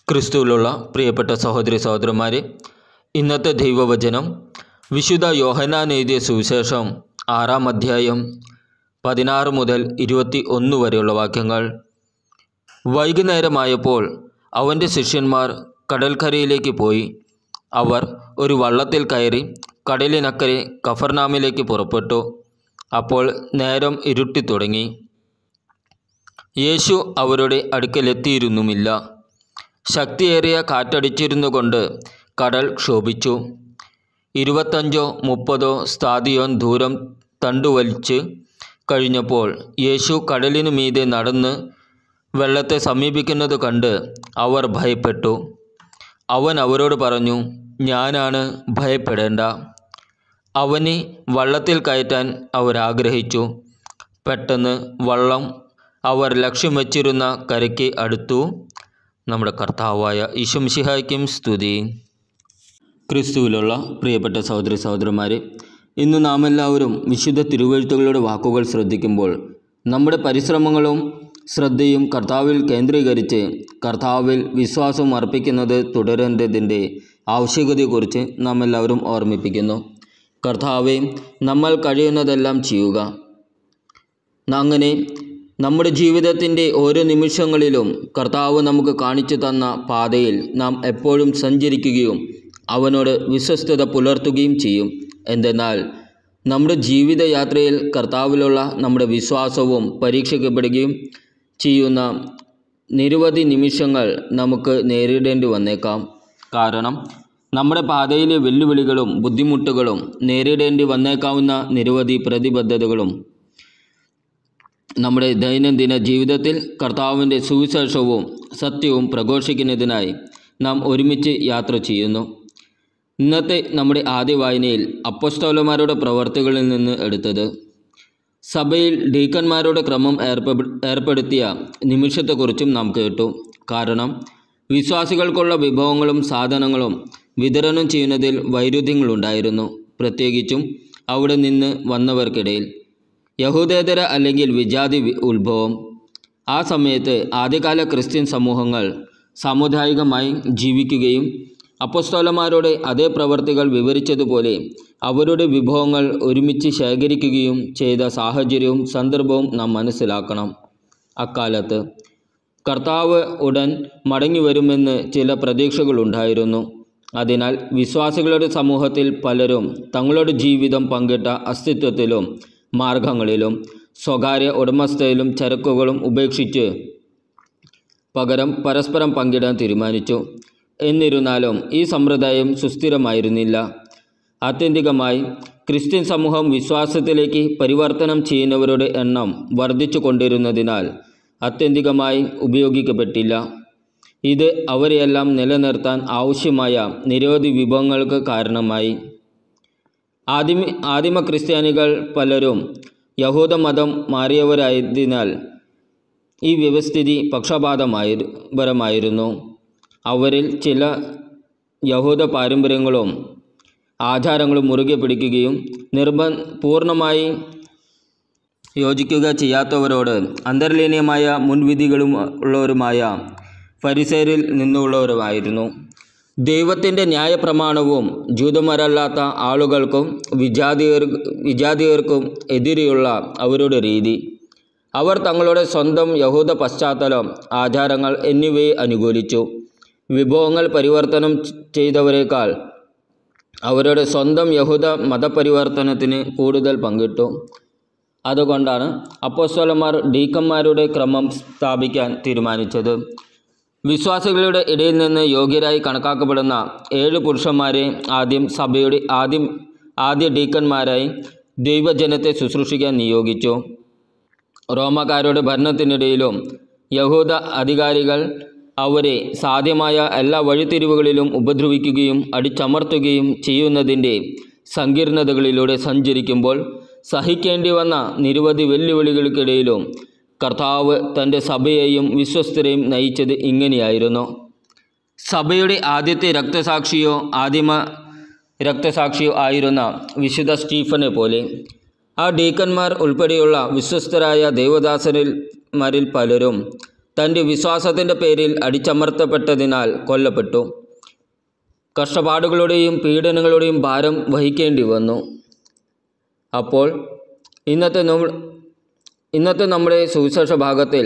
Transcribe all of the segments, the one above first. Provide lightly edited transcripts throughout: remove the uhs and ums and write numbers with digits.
ക്രിസ്തുവിലുള്ള പ്രിയപ്പെട്ട സഹോദരി സഹോദരന്മാരെ, ഇന്നത്തെ ദൈവവചനം വിശുദ്ധ യോഹന്നാൻ എഴുതിയ സുവിശേഷം 6-ാം അധ്യായം 16 മുതൽ 21 വരെയുള്ള വാക്യങ്ങൾ. വൈകുന്നേരമായപ്പോൾ അവൻ്റെ ശിഷ്യന്മാർ കടൽക്കരയിലേക്ക് പോയി. അവർ ഒരു വള്ളത്തിൽ കയറി കടലിനക്കരെ കഫർനാമിലേക്ക് പുറപ്പെട്ടു. അപ്പോൾ നേരം ഇരുട്ടിത്തുടങ്ങി. യേശു അവരുടെ അടുക്കലെത്തിയിരുന്നുമില്ല. ശക്തിയേറിയ കാറ്റടിച്ചിരുന്നു കൊണ്ട് കടൽ ക്ഷോഭിച്ചു. 25-30 സ്താദിയോൻ ദൂരം തണ്ടുവലിച്ച് കഴിഞ്ഞപ്പോൾ യേശു കടലിനു മീതെ നടന്ന് വെള്ളത്തെ സമീപിക്കുന്നത് കണ്ട് അവർ ഭയപ്പെട്ടു. അവൻ അവരോട് പറഞ്ഞു, ഞാനാണ്, ഭയപ്പെടേണ്ട. അവനെ വള്ളത്തിൽ കയറ്റാൻ അവരാഗ്രഹിച്ചു. പെട്ടെന്ന് വള്ളം അവർ ലക്ഷ്യം വച്ചിരുന്ന കരയ്ക്ക് അടുത്തു. നമ്മുടെ കർത്താവായ ഈശോ മിശിഹായ്ക്കും സ്തുതി. ക്രിസ്തുവിലുള്ള പ്രിയപ്പെട്ട സഹോദരി സഹോദരന്മാരെ, ഇന്ന് നാം എല്ലാവരും വിശുദ്ധ തിരുവെഴുത്തുകളുടെ വാക്കുകൾ ശ്രദ്ധിക്കുമ്പോൾ നമ്മുടെ പരിശ്രമങ്ങളും ശ്രദ്ധയും കർത്താവിൽ കേന്ദ്രീകരിച്ച് കർത്താവിൽ വിശ്വാസം അർപ്പിക്കുന്നത് തുടരേണ്ടതിൻ്റെ ആവശ്യകതയെക്കുറിച്ച് നാം എല്ലാവരും ഓർമ്മിപ്പിക്കുന്നു. കർത്താവെ, നമ്മൾ കഴിയുന്നതെല്ലാം ചെയ്യുക. അങ്ങനെ നമ്മുടെ ജീവിതത്തിൻ്റെ ഓരോ നിമിഷങ്ങളിലും കർത്താവ് നമുക്ക് കാണിച്ചു തന്ന പാതയിൽ നാം എപ്പോഴും സഞ്ചരിക്കുകയും അവനോട് വിശ്വസ്തത പുലർത്തുകയും ചെയ്യും. എന്തെന്നാൽ നമ്മുടെ ജീവിതയാത്രയിൽ കർത്താവിലുള്ള നമ്മുടെ വിശ്വാസവും പരീക്ഷിക്കപ്പെടുകയും ചെയ്യുന്ന നിരവധി നിമിഷങ്ങൾ നമുക്ക് നേരിടേണ്ടി വന്നേക്കാം. കാരണം നമ്മുടെ പാതയിലെ വെല്ലുവിളികളും ബുദ്ധിമുട്ടുകളും നേരിടേണ്ടി വന്നേക്കാവുന്ന നിരവധി പ്രതിബദ്ധതകളും നമ്മുടെ ദൈനംദിന ജീവിതത്തിൽ കർത്താവിൻ്റെ സുവിശേഷവും സത്യവും പ്രഘോഷിക്കുന്നതിനായി നാം ഒരുമിച്ച് യാത്ര ചെയ്യുന്നു. ഇന്നത്തെ നമ്മുടെ ആദ്യ വായനയിൽ അപ്പോസ്തലന്മാരുടെ പ്രവർത്തികളിൽ നിന്ന് എടുത്തത്. സഭയിൽ ഡീക്കന്മാരുടെ ക്രമം ഏർപ്പെടുത്തിയ നിമിഷത്തെക്കുറിച്ചും നാം കേട്ടു. കാരണം വിശ്വാസികൾക്കുള്ള വിഭവങ്ങളും സാധനങ്ങളും വിതരണം ചെയ്യുന്നതിൽ വൈരുദ്ധ്യങ്ങളുണ്ടായിരുന്നു, പ്രത്യേകിച്ചും അവിടെ നിന്ന് വന്നവർക്കിടയിൽ. യഹൂദേതര അല്ലെങ്കിൽ വിജാതി ഉത്ഭവം. ആ സമയത്ത് ആദ്യകാല ക്രിസ്ത്യൻ സമൂഹങ്ങൾ സാമുദായികമായി ജീവിക്കുകയും അപ്പോസ്തലന്മാരുടെ അതേ പ്രവർത്തികൾ വിവരിച്ചതുപോലെ അവരുടെ വിഭവങ്ങൾ ഒരുമിച്ച് ശേഖരിക്കുകയും ചെയ്ത സാഹചര്യവും സന്ദർഭവും നാം മനസ്സിലാക്കണം. അക്കാലത്ത് കർത്താവ് ഉടൻ മടങ്ങി വരുമെന്ന് ചില പ്രതീക്ഷകളുണ്ടായിരുന്നു. അതിനാൽ വിശ്വാസികളുടെ സമൂഹത്തിൽ പലരും തങ്ങളുടെ ജീവിതം പങ്കിട്ട അസ്തിത്വത്തിലും മാർഗങ്ങളിലും സ്വകാര്യ ഉടമസ്ഥയിലും ചരക്കുകളും ഉപേക്ഷിച്ച് പകരം പരസ്പരം പങ്കിടാൻ തീരുമാനിച്ചു. എന്നിരുന്നാലും ഈ സമ്പ്രദായം സുസ്ഥിരമായിരുന്നില്ല. ആത്യന്തികമായി ക്രിസ്ത്യൻ സമൂഹം വിശ്വാസത്തിലേക്ക് പരിവർത്തനം ചെയ്യുന്നവരുടെ എണ്ണം വർദ്ധിച്ചു കൊണ്ടിരുന്നതിനാൽ ആത്യന്തികമായി ഉപയോഗിക്കപ്പെട്ടില്ല. ഇത് അവരെയെല്ലാം നിലനിർത്താൻ ആവശ്യമായ നിരവധി വിഭവങ്ങൾക്ക് കാരണമായി. ആദിമ ക്രിസ്ത്യാനികൾ പലരും യഹൂദമതം മാറിയവരായതിനാൽ ഈ വ്യവസ്ഥിതി പക്ഷപാതപരമായിരുന്നു. അവരിൽ ചില യഹൂദ പാരമ്പര്യങ്ങളും ആചാരങ്ങളും മുറുകെ പിടിക്കുകയും പൂർണ്ണമായി യോജിക്കുക ചെയ്യാത്തവരോട് അന്തർലീനമായ മുൻവിധികളും ഉള്ളവരുമായ ഫരിസേരിൽ നിന്നുള്ളവരുമായിരുന്നു. ദൈവത്തിൻ്റെ ന്യായപ്രമാണവും ജൂതന്മാരല്ലാത്ത ആളുകൾക്കും വിജാതിയർക്കും എതിരെയുള്ള അവരുടെ രീതി. അവർ തങ്ങളുടെ സ്വന്തം യഹൂദ പശ്ചാത്തലം, ആചാരങ്ങൾ എന്നിവയെ അനുകൂലിച്ചു. വിഭവങ്ങൾ പരിവർത്തനം ചെയ്തവരേക്കാൾ അവരുടെ സ്വന്തം യഹൂദ മതപരിവർത്തനത്തിന് കൂടുതൽ പങ്കിട്ടു. അതുകൊണ്ടാണ് അപ്പോസ്തലന്മാർ ഡീക്കന്മാരുടെ ക്രമം സ്ഥാപിക്കാൻ തീരുമാനിച്ചത്. വിശ്വാസികളുടെ ഇടയിൽ നിന്ന് യോഗ്യരായി കണക്കാക്കപ്പെടുന്ന 7 പുരുഷന്മാരെ സഭയുടെ ആദ്യ ഡീക്കന്മാരായി ദൈവജനത്തെ ശുശ്രൂഷിക്കാൻ നിയോഗിച്ചു. റോമക്കാരുടെ ഭരണത്തിനിടയിലും യഹൂദ അധികാരികൾ അവരെ സാധ്യമായ എല്ലാ വഴിത്തിരിവുകളിലും ഉപദ്രവിക്കുകയും അടിച്ചമർത്തുകയും ചെയ്യുന്നതിൻ്റെ സങ്കീർണതകളിലൂടെ സഞ്ചരിക്കുമ്പോൾ സഹിക്കേണ്ടി വന്ന നിരവധി വെല്ലുവിളികൾക്കിടയിലും കർത്താവ് തൻ്റെ സഭയെയും വിശ്വസ്തരെയും നയിച്ചത് ഇങ്ങനെയായിരുന്നു. സഭയുടെ ആദ്യത്തെ ആദിമ രക്തസാക്ഷിയോ ആയിരുന്ന വിശുദ്ധ സ്റ്റീഫനെ പോലെ ആ ഡീക്കന്മാർ ഉൾപ്പെടെയുള്ള വിശ്വസ്തരായ ദേവദാസന്മാരിൽ പലരും തൻ്റെ വിശ്വാസത്തിൻ്റെ പേരിൽ അടിച്ചമർത്തപ്പെട്ടതിനാൽ കൊല്ലപ്പെട്ടു. കഷ്ടപ്പാടുകളുടെയും പീഡനങ്ങളുടെയും ഭാരം വഹിക്കേണ്ടി വന്നു. അപ്പോൾ ഇന്നത്തെ നമ്മുടെ സുവിശേഷ ഭാഗത്തിൽ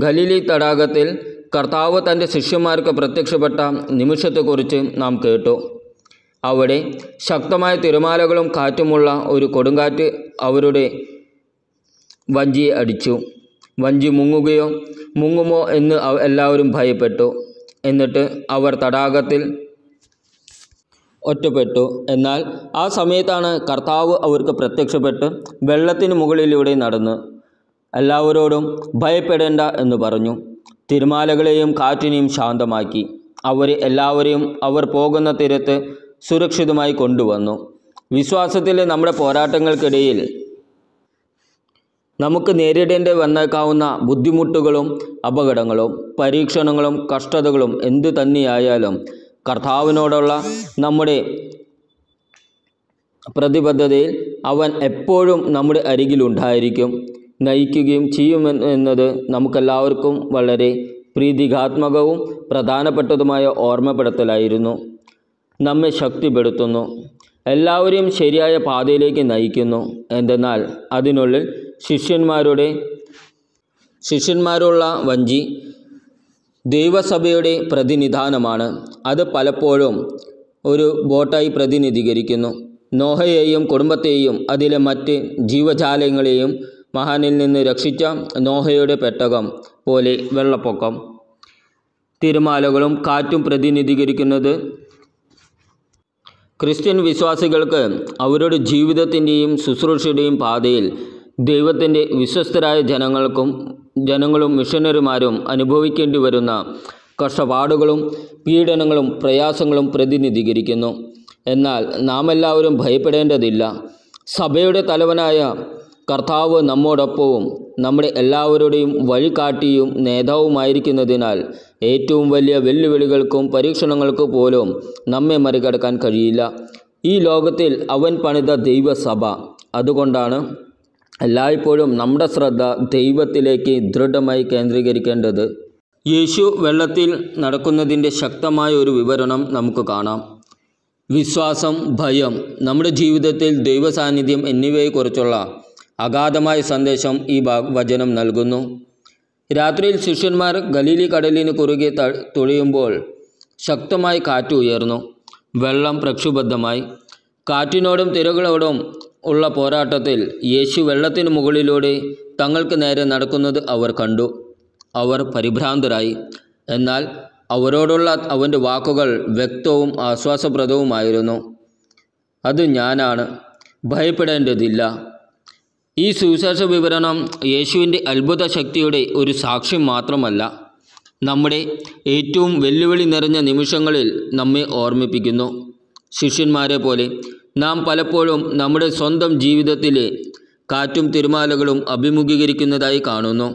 ഗലീലി തടാകത്തിൽ കർത്താവ് തൻ്റെ ശിഷ്യന്മാർക്ക് പ്രത്യക്ഷപ്പെട്ട നിമിഷത്തെക്കുറിച്ച് നാം കേട്ടു. അവിടെ ശക്തമായ തിരമാലകളും കാറ്റുമുള്ള ഒരു കൊടുങ്കാറ്റ് അവരുടെ വഞ്ചിയെ അടിച്ചു. വഞ്ചി മുങ്ങുമോ എന്ന് എല്ലാവരും ഭയപ്പെട്ടു. എന്നിട്ട് അവർ തടാകത്തിൽ ഒറ്റപ്പെട്ടു. എന്നാൽ ആ സമയത്താണ് കർത്താവ് അവർക്ക് പ്രത്യക്ഷപ്പെട്ട് വെള്ളത്തിന് മുകളിലൂടെ നടന്ന് എല്ലാവരോടും ഭയപ്പെടേണ്ട എന്ന് പറഞ്ഞു. തിരമാലകളെയും കാറ്റിനെയും ശാന്തമാക്കി എല്ലാവരെയും അവർ പോകുന്ന തീരത്ത് സുരക്ഷിതമായി കൊണ്ടുവന്നു. വിശ്വാസത്തിലെ നമ്മുടെ പോരാട്ടങ്ങൾക്കിടയിൽ നമുക്ക് നേരിടേണ്ടി വന്നേക്കാവുന്ന ബുദ്ധിമുട്ടുകളും അപകടങ്ങളും പരീക്ഷണങ്ങളും കഷ്ടതകളും എന്തു തന്നെയായാലും കർത്താവിനോടുള്ള നമ്മുടെ പ്രതിബദ്ധതയിൽ അവൻ എപ്പോഴും നമ്മുടെ അരികിലുണ്ടായിരിക്കും, നയിക്കുകയും ചെയ്യുമെന്നത് നമുക്കെല്ലാവർക്കും വളരെ പ്രീതികാത്മകവും പ്രധാനപ്പെട്ടതുമായ ഓർമ്മപ്പെടുത്തലായിരുന്നു. നമ്മെ ശക്തിപ്പെടുത്തുന്നു, എല്ലാവരെയും ശരിയായ പാതയിലേക്ക് നയിക്കുന്നു. എന്തെന്നാൽ അതിനുള്ളിൽ ശിഷ്യന്മാരുള്ള വഞ്ചി ദൈവസഭയുടെ പ്രതിനിധാനമാണ്. അത് പലപ്പോഴും ഒരു ബോട്ടായി പ്രതിനിധീകരിക്കുന്നു. നോഹയെയും കുടുംബത്തെയും അതിലെ മറ്റ് ജീവജാലങ്ങളെയും മഹാനിൽ നിന്ന് രക്ഷിച്ച നോഹയുടെ പെട്ടകം പോലെ വെള്ളപ്പൊക്കം, തിരമാലകളും കാറ്റും പ്രതിനിധീകരിക്കുന്നത് ക്രിസ്ത്യൻ വിശ്വാസികൾക്ക് അവരുടെ ജീവിതത്തിൻ്റെയും ശുശ്രൂഷയുടെയും പാതയിൽ ദൈവത്തിൻ്റെ വിശ്വസ്തരായ ജനങ്ങളും മിഷനറിമാരും അനുഭവിക്കേണ്ടി വരുന്ന കഷ്ടപ്പാടുകളും പീഡനങ്ങളും പ്രയാസങ്ങളും പ്രതിനിധീകരിക്കുന്നു. എന്നാൽ നാം എല്ലാവരും ഭയപ്പെടേണ്ടതില്ല. സഭയുടെ തലവനായ കർത്താവ് നമ്മോടൊപ്പവും നമ്മുടെ എല്ലാവരുടെയും വഴികാട്ടിയും നേതാവുമായിരിക്കുന്നതിനാൽ ഏറ്റവും വലിയ വെല്ലുവിളികൾക്കും പരീക്ഷണങ്ങൾക്കും പോലും നമ്മെ മറികടക്കാൻ കഴിയില്ല. ഈ ലോകത്തിൽ അവൻ പണിത ദൈവസഭ. അതുകൊണ്ടാണ് എല്ലായ്പ്പോഴും നമ്മുടെ ശ്രദ്ധ ദൈവത്തിലേക്ക് ദൃഢമായി കേന്ദ്രീകരിക്കേണ്ടത്. യേശു വെള്ളത്തിൽ നടക്കുന്നതിൻ്റെ ശക്തമായ ഒരു വിവരണം നമുക്ക് കാണാം. വിശ്വാസം, ഭയം, നമ്മുടെ ജീവിതത്തിൽ ദൈവസാന്നിധ്യം എന്നിവയെക്കുറിച്ചുള്ള അഗാധമായ സന്ദേശം ഈ വചനം നൽകുന്നു. രാത്രിയിൽ ശിഷ്യന്മാർ ഗലീലി കടലിന് കുറുകെ തുഴയുമ്പോൾ ശക്തമായി കാറ്റ് ഉയർന്നു. വെള്ളം പ്രക്ഷുബ്ധമായി. കാറ്റിനോടും തിരകളോടും ഉള്ള പോരാട്ടത്തിൽ യേശു വെള്ളത്തിന് മുകളിലൂടെ തങ്ങൾക്ക് നേരെ നടക്കുന്നത് അവർ കണ്ടു. അവർ പരിഭ്രാന്തരായി. എന്നാൽ അവരോടുള്ള അവൻ്റെ വാക്കുകൾ വ്യക്തവും ആശ്വാസപ്രദവുമായിരുന്നു. അത് ഞാനാണ്, ഭയപ്പെടേണ്ടതില്ല. ഈ സുവിശേഷ വിവരണം യേശുവിൻ്റെ അത്ഭുത ശക്തിയുടെ ഒരു സാക്ഷ്യം മാത്രമല്ല, നമ്മുടെ ഏറ്റവും വെല്ലുവിളി നിറഞ്ഞ നിമിഷങ്ങളിൽ നമ്മെ ഓർമ്മിപ്പിക്കുന്നു. ശിഷ്യന്മാരെ പോലെ നാം പലപ്പോഴും നമ്മുടെ സ്വന്തം ജീവിതത്തിലെ കാറ്റും തിരമാലകളും അഭിമുഖീകരിക്കുന്നതായി കാണുന്നു.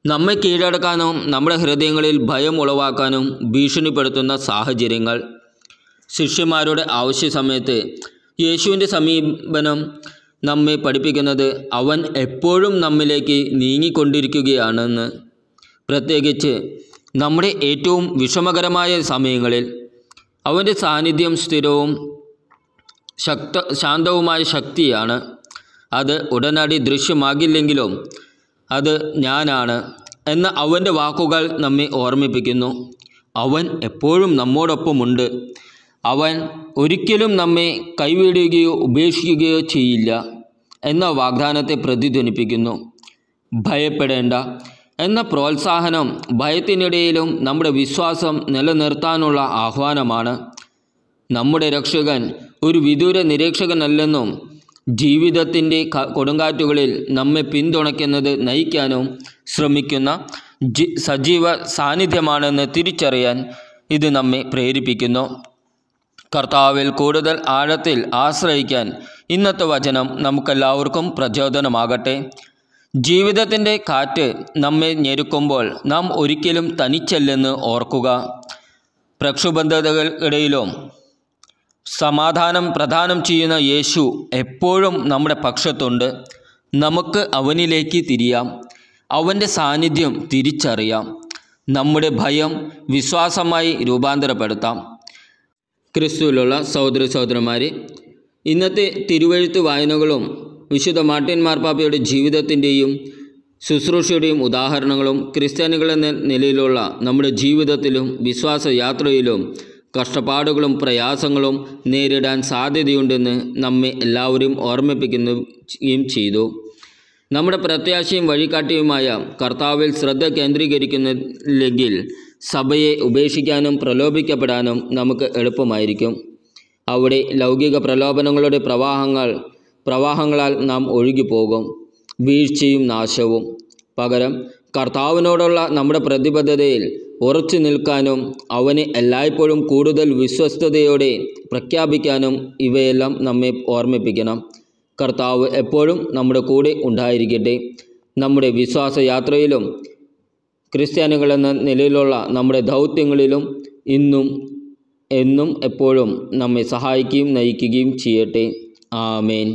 നമ്മെ കീഴടക്കാനും നമ്മുടെ ഹൃദയങ്ങളിൽ ഭയം ഉളവാക്കാനും ഭീഷണിപ്പെടുത്തുന്ന സാഹചര്യങ്ങൾ. ശിഷ്യന്മാരുടെ ആവശ്യ സമയത്ത് യേശുവിൻ്റെ സമീപനം നമ്മെ പഠിപ്പിക്കുന്നത് അവൻ എപ്പോഴും നമ്മിലേക്ക് നീങ്ങിക്കൊണ്ടിരിക്കുകയാണെന്ന്. പ്രത്യേകിച്ച് നമ്മുടെ ഏറ്റവും വിഷമകരമായ സമയങ്ങളിൽ അവൻ്റെ സാന്നിധ്യം സ്ഥിരവും ശാന്തവുമായ ശക്തിയാണ്. അത് ഉടനടി ദൃശ്യമാകില്ലെങ്കിലും അത് ഞാനാണ് എന്ന അവൻ്റെ വാക്കുകൾ നമ്മെ ഓർമ്മിപ്പിക്കുന്നു. അവൻ എപ്പോഴും നമ്മോടൊപ്പമുണ്ട്. അവൻ ഒരിക്കലും നമ്മെ കൈവിടുകയോ ഉപേക്ഷിക്കുകയോ ചെയ്യില്ല എന്ന വാഗ്ദാനത്തെ പ്രതിധ്വനിപ്പിക്കുന്നു. ഭയപ്പെടേണ്ട എന്ന പ്രോത്സാഹനം ഭയത്തിനിടയിലും നമ്മുടെ വിശ്വാസം നിലനിർത്താനുള്ള ആഹ്വാനമാണ്. നമ്മുടെ രക്ഷകൻ ഒരു വിദൂര നിരീക്ഷകനല്ലെന്നും ജീവിതത്തിൻ്റെ കൊടുങ്കാറ്റുകളിൽ നമ്മെ പിന്തുണയ്ക്കുന്നത് നയിക്കാനും ശ്രമിക്കുന്ന സജീവ സാന്നിധ്യമാണെന്ന് തിരിച്ചറിയാൻ ഇത് നമ്മെ പ്രേരിപ്പിക്കുന്നു. കർത്താവിൽ കൂടുതൽ ആഴത്തിൽ ആശ്രയിക്കാൻ ഇന്നത്തെ വചനം നമുക്കെല്ലാവർക്കും പ്രചോദനമാകട്ടെ. ജീവിതത്തിൻ്റെ കാറ്റ് നമ്മെ ഞെരുക്കുമ്പോൾ നാം ഒരിക്കലും തനിച്ചല്ലെന്ന് ഓർക്കുക. പ്രക്ഷുബ്ധതകൾക്കിടയിലും സമാധാനം പ്രദാനം ചെയ്യുന്ന യേശു എപ്പോഴും നമ്മുടെ പക്ഷത്തുണ്ട്. നമുക്ക് അവനിലേക്ക് തിരിയാം. അവൻ്റെ സാന്നിധ്യം തിരിച്ചറിയാം. നമ്മുടെ ഭയം വിശ്വാസമായി രൂപാന്തരപ്പെടുത്താം. ക്രിസ്തുവിലുള്ള സഹോദര സഹോദരന്മാരെ, ഇന്നത്തെ തിരുവെഴുത്ത് വായനകളും വിശുദ്ധ മാർട്ടിൻ മാർപ്പാപ്പയുടെ ജീവിതത്തിൻ്റെയും ശുശ്രൂഷയുടെയും ഉദാഹരണങ്ങളും ക്രിസ്ത്യാനികളെന്ന നിലയിലുള്ള നമ്മുടെ ജീവിതത്തിലും വിശ്വാസ യാത്രയിലും കഷ്ടപ്പാടുകളും പ്രയാസങ്ങളും നേരിടാൻ സാധ്യതയുണ്ടെന്ന് നമ്മെ എല്ലാവരും ഓർമ്മിപ്പിക്കുകയും ചെയ്തു. നമ്മുടെ പ്രത്യാശയും വഴികാട്ടിയുമായ കർത്താവിൽ ശ്രദ്ധ കേന്ദ്രീകരിക്കുന്നില്ലെങ്കിൽ സഭയെ ഉപേക്ഷിക്കാനും പ്രലോഭിക്കപ്പെടാനും നമുക്ക് എളുപ്പമായിരിക്കും. അവിടെ ലൗകിക പ്രലോഭനങ്ങളുടെ പ്രവാഹങ്ങളാൽ നാം ഒഴുകിപ്പോകും, വീഴ്ചയും നാശവും. പകരം കർത്താവിനോടുള്ള നമ്മുടെ പ്രതിബദ്ധതയിൽ ഉറച്ചു നിൽക്കാനും അവനെ എല്ലായ്പ്പോഴും കൂടുതൽ വിശ്വസ്തയോടെ പ്രഖ്യാപിക്കാനും ഇവയെല്ലാം നമ്മെ ഓർമ്മിപ്പിക്കണം. കർത്താവ് എപ്പോഴും നമ്മുടെ കൂടെ ഉണ്ടായിരിക്കട്ടെ. നമ്മുടെ വിശ്വാസയാത്രയിലും ക്രിസ്ത്യാനികളെന്ന നിലയിലുള്ള നമ്മുടെ ദൗത്യങ്ങളിലും ഇന്നും എന്നും എപ്പോഴും നമ്മെ സഹായിക്കുകയും നയിക്കുകയും ചെയ്യട്ടെ. ആമേൻ.